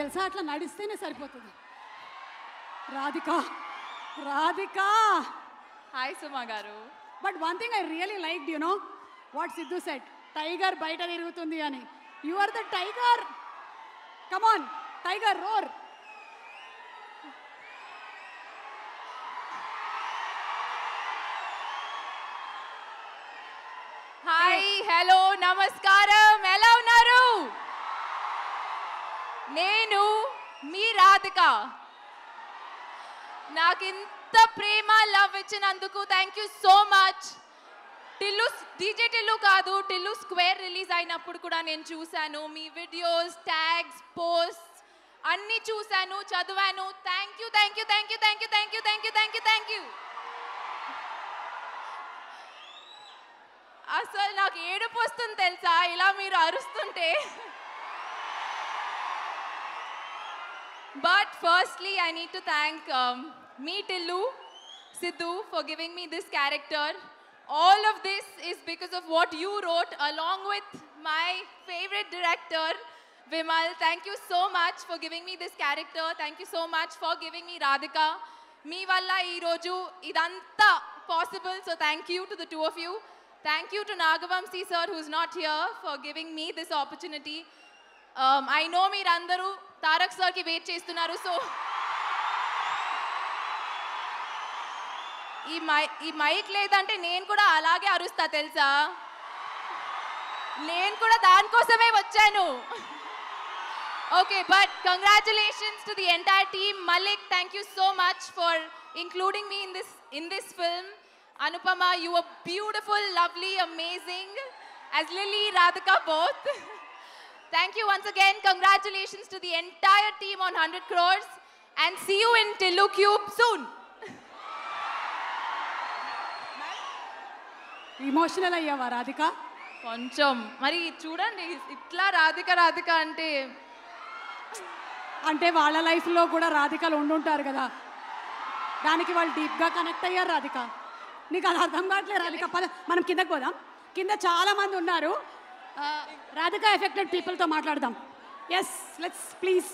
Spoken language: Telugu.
తెలుసా అట్లా నడిస్తేనే సరిపోతుంది రాధిక రాధిక హాయ్ సుమా గారు but one thing I really like you know what Siddhu set tiger బయట తిరుగుతుంది అని you are the tiger come on tiger roar hi hello నమస్కారం ఎలా ఉన్నారు నేను మీ రాధిక నాకు ఇంత ప్రేమ లవ్ ఇచ్చినందుకు thank you so much Tillu DJ Tillu కాదు టిల్లు స్క్వేర్ రిలీజ్ అయినప్పుడు కూడా నేను చూశాను మీ వీడియోస్ ట్యాగ్స్ పోస్ట్స్ అన్నీ చూశాను చదివాను thank you thank you thank you thank you thank you thank you thank you thank you అసలు నాకు ఏడుపు వస్తుంది తెలుసా ఇలా మీరు అరుస్తుంటే But firstly, I need to thank me, Tillu, Sidhu, for giving me this character. All of this is because of what you wrote along with my favorite director, Vimal. Thank you so much for giving me this character. Thank you so much for giving me Radhika. Me valla ee roju idanta possible. So thank you to the two of you. Thank you to Nagavamsi sir, who's not here, for giving me this opportunity. I know meerandaru Tarak సార్కి వెయిట్ చేస్తున్నారు సో ఈ మైక్ లేదంటే నేను కూడా అలాగే అరుస్తా తెలుసా నేను కూడా దానికోసమే వచ్చాను okay but congratulations to the entire team Mallik thank you so much for including me in this film Anupama you are beautiful lovely amazing as Lilly Radhika both Thank you once again. Congratulations to the entire team on 100 crores and see you in Tillu Cube soon. Emotional అయ్యావా రాధిక కొంచెం మరి చూడండి ఇట్లా రాధిక అంటే అంటే వాళ్ళ లైఫ్లో కూడా రాధికలు ఉండుంటారు కదా దానికి వాళ్ళు డీప్గా కనెక్ట్ అయ్యారు రాధిక నీకు అది అర్థం కావట్లేదు రాధిక పద మనం కిందకి పోదాం కింద చాలా మంది ఉన్నారు రాధిక ఎఫెక్టెడ్ పీపుల్తో మాట్లాడదాం ఎస్ లెట్స్ ప్లీజ్